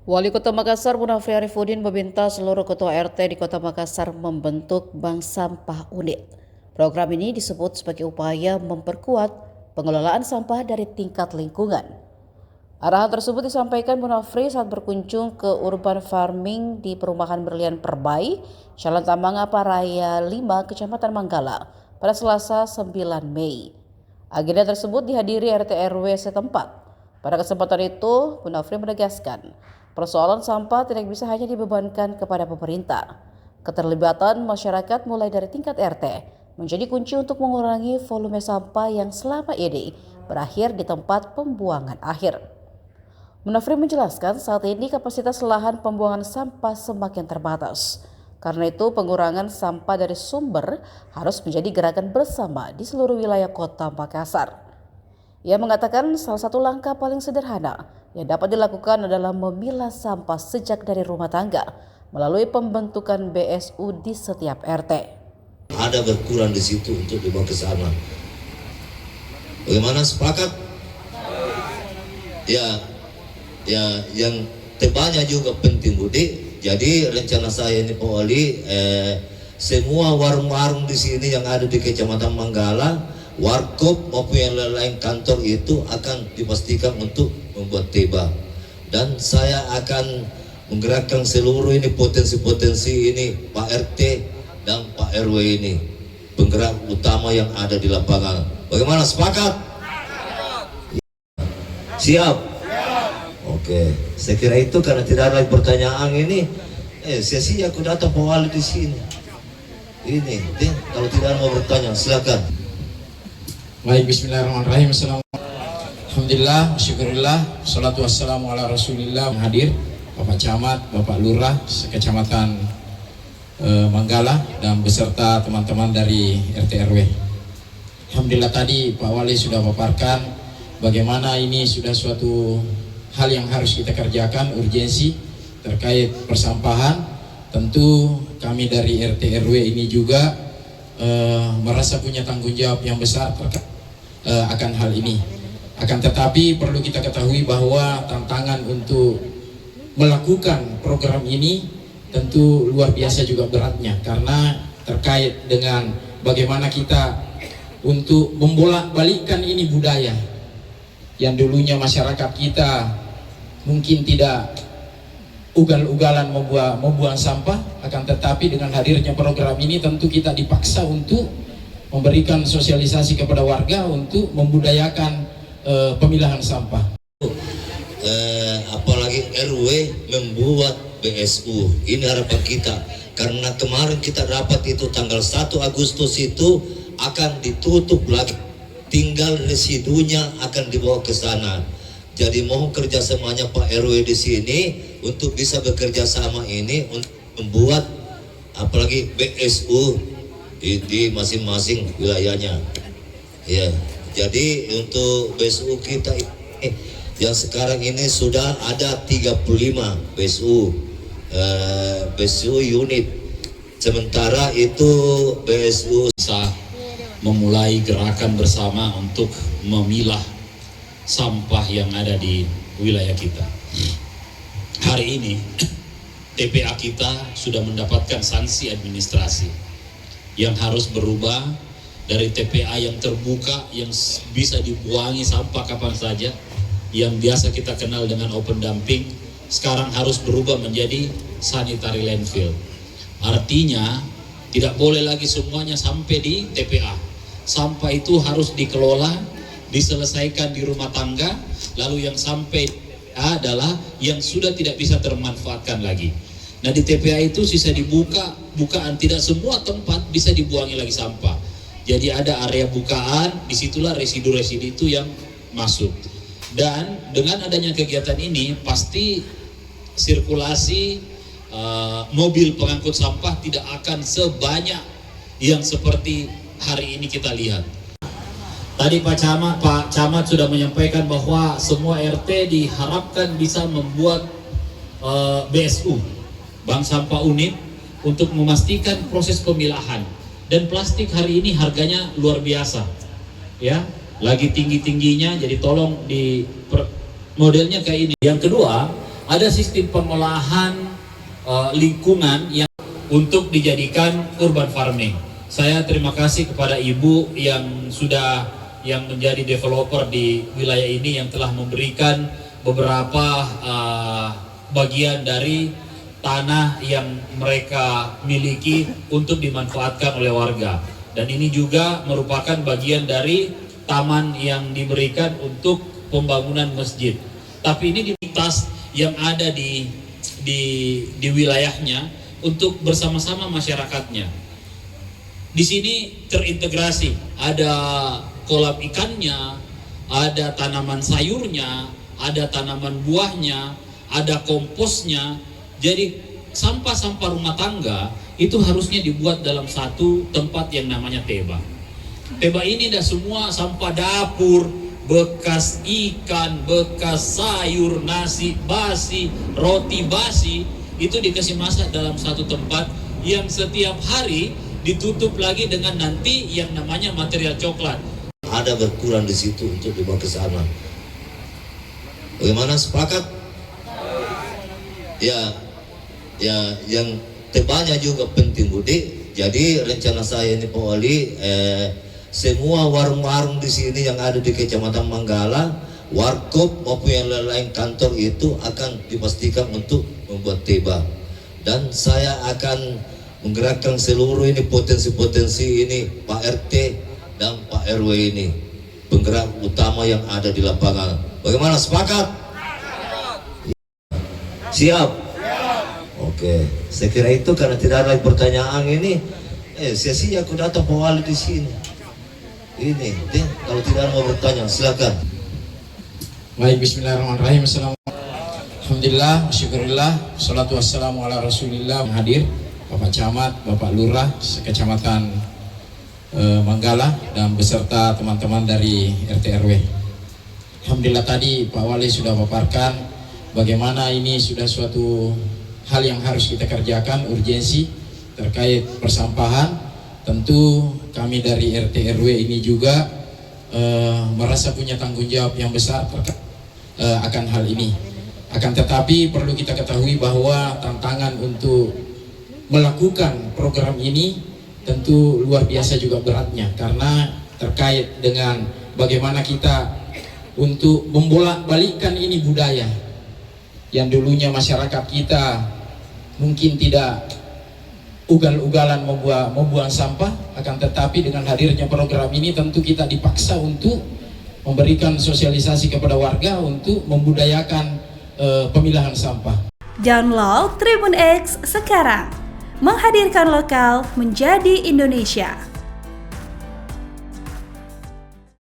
Wali Kota Makassar Munafri Arifudin meminta seluruh ketua RT di Kota Makassar membentuk bank sampah unit. Program ini disebut sebagai upaya memperkuat pengelolaan sampah dari tingkat lingkungan. Arahan tersebut disampaikan Munafri saat berkunjung ke urban farming di perumahan Berlian Perbai, Jalan Tambangapa Raya 5, Kecamatan Manggala, pada Selasa 9 Mei. Agenda tersebut dihadiri RT RW setempat. Pada kesempatan itu, Munafri menegaskan, persoalan sampah tidak bisa hanya dibebankan kepada pemerintah. Keterlibatan masyarakat mulai dari tingkat RT menjadi kunci untuk mengurangi volume sampah yang selama ini berakhir di tempat pembuangan akhir. Munafri menjelaskan saat ini kapasitas lahan pembuangan sampah semakin terbatas. Karena itu pengurangan sampah dari sumber harus menjadi gerakan bersama di seluruh wilayah Kota Makassar. Ia mengatakan salah satu langkah paling sederhana yang dapat dilakukan adalah memilah sampah sejak dari rumah tangga melalui pembentukan BSU di setiap RT. Ada berkurang di situ untuk dibawa ke sana. Bagaimana, sepakat? Ya, yang tebanya juga penting, Budi. Jadi rencana saya ini Pak Wali, semua warung-warung di sini yang ada di Kecamatan Manggala, warkop maupun yang lain kantor itu akan dipastikan untuk membuat teba, dan saya akan menggerakkan seluruh ini potensi-potensi ini Pak RT dan Pak RW ini penggerak utama yang ada di lapangan. Bagaimana, sepakat? Siap? Oke, saya kira itu karena tidak ada lagi pertanyaan ini. Sia-sia aku datang Pak Wali di sini. Ini, kalau tidak mau bertanya silakan. Baik, bismillahirrahmanirrahim. Alhamdulillah, syukurillah, salatu wassalamu ala rasulillah. Hadir Bapak Camat, Bapak Lurah sekecamatan Manggala dan beserta teman-teman dari RT RW. Alhamdulillah tadi Pak Wali sudah paparkan bagaimana ini sudah suatu hal yang harus kita kerjakan, urgensi terkait persampahan. Tentu kami dari RT RW ini juga merasa punya tanggung jawab yang besar akan hal ini. Akan tetapi perlu kita ketahui bahwa tantangan untuk melakukan program ini tentu luar biasa juga beratnya, karena terkait dengan bagaimana kita untuk membolak-balikkan ini budaya yang dulunya masyarakat kita mungkin tidak ugal-ugalan membuang sampah, akan tetapi dengan hadirnya program ini tentu kita dipaksa untuk memberikan sosialisasi kepada warga untuk membudayakan pemilahan sampah. Apalagi RW membuat BSU, ini harapan kita, karena kemarin kita dapat itu tanggal 1 Agustus itu akan ditutup lagi, tinggal residunya akan dibawa ke sana. Jadi mohon kerjasamanya Pak RW di sini untuk bisa bekerja sama ini untuk membuat apalagi BSU di masing-masing wilayahnya. Ya, jadi untuk BSU kita ini yang sekarang ini sudah ada 35 BSU unit. Sementara itu BSU bisa memulai gerakan bersama untuk memilah sampah yang ada di wilayah kita. Hari ini TPA kita sudah mendapatkan sanksi administrasi yang harus berubah dari TPA yang terbuka yang bisa dibuangi sampah kapan saja, yang biasa kita kenal dengan open dumping, sekarang harus berubah menjadi sanitary landfill. Artinya tidak boleh lagi semuanya sampai di TPA. Sampah itu harus dikelola, diselesaikan di rumah tangga, lalu yang sampai adalah yang sudah tidak bisa termanfaatkan lagi. Nah, di TPA itu sisa bukaan, tidak semua tempat bisa dibuangi lagi sampah. Jadi ada area bukaan, disitulah residu-residu itu yang masuk. Dan dengan adanya kegiatan ini pasti sirkulasi mobil pengangkut sampah tidak akan sebanyak yang seperti hari ini kita lihat. Tadi Pak Camat sudah menyampaikan bahwa semua RT diharapkan bisa membuat BSU, bank sampah unit, untuk memastikan proses pemilahan. Dan plastik hari ini harganya luar biasa, ya, lagi tinggi-tingginya. Jadi tolong modelnya kayak ini. Yang kedua ada sistem pengolahan lingkungan yang untuk dijadikan urban farming. Saya terima kasih kepada Ibu yang menjadi developer di wilayah ini yang telah memberikan beberapa bagian dari tanah yang mereka miliki untuk dimanfaatkan oleh warga. Dan ini juga merupakan bagian dari taman yang diberikan untuk pembangunan masjid. Tapi ini di tas yang ada di wilayahnya untuk bersama-sama masyarakatnya. Di sini terintegrasi, ada kolam ikannya, ada tanaman sayurnya, ada tanaman buahnya, ada komposnya. Jadi sampah-sampah rumah tangga itu harusnya dibuat dalam satu tempat yang namanya teba. Teba ini dah semua sampah dapur, bekas ikan, bekas sayur, nasi basi, roti basi, itu dikasih masak dalam satu tempat yang setiap hari ditutup lagi dengan nanti yang namanya material coklat. Ada berkurang di situ untuk dibawa ke sana. Bagaimana, sepakat? Ya, yang tebanya juga penting, Budi. Jadi rencana saya ini Pak Wali, semua warung-warung di sini yang ada di Kecamatan Manggala, warkop maupun yang lain kantor itu akan dipastikan untuk membuat teba. Dan saya akan menggerakkan seluruh ini potensi-potensi ini, Pak RT dan Pak RW ini, penggerak utama yang ada di lapangan. Bagaimana, sepakat? Siap? Oke, saya kira itu karena tidak ada lagi pertanyaan ini. Sia-sia aku datang Pak Wali di sini. Ini, kalau tidak mau bertanya, silakan. Baik, bismillahirrahmanirrahim. Alhamdulillah, syukurillah, salatu wassalamu ala rasulillah. Hadir Bapak Camat, Bapak Lurah, Kecamatan Manggala, dan beserta teman-teman dari RT RW. Alhamdulillah tadi Pak Wali sudah paparkan bagaimana ini sudah suatu hal yang harus kita kerjakan, urgensi terkait persampahan. Tentu kami dari RT RW ini juga merasa punya tanggung jawab yang besar akan hal ini. Akan tetapi perlu kita ketahui bahwa tantangan untuk melakukan program ini tentu luar biasa juga beratnya, karena terkait dengan bagaimana kita untuk membolak-balikkan ini budaya yang dulunya masyarakat kita mungkin tidak ugal-ugalan membuang sampah, akan tetapi dengan hadirnya program ini tentu kita dipaksa untuk memberikan sosialisasi kepada warga untuk membudayakan pemilahan sampah. Download Tribun X sekarang, menghadirkan lokal menjadi Indonesia.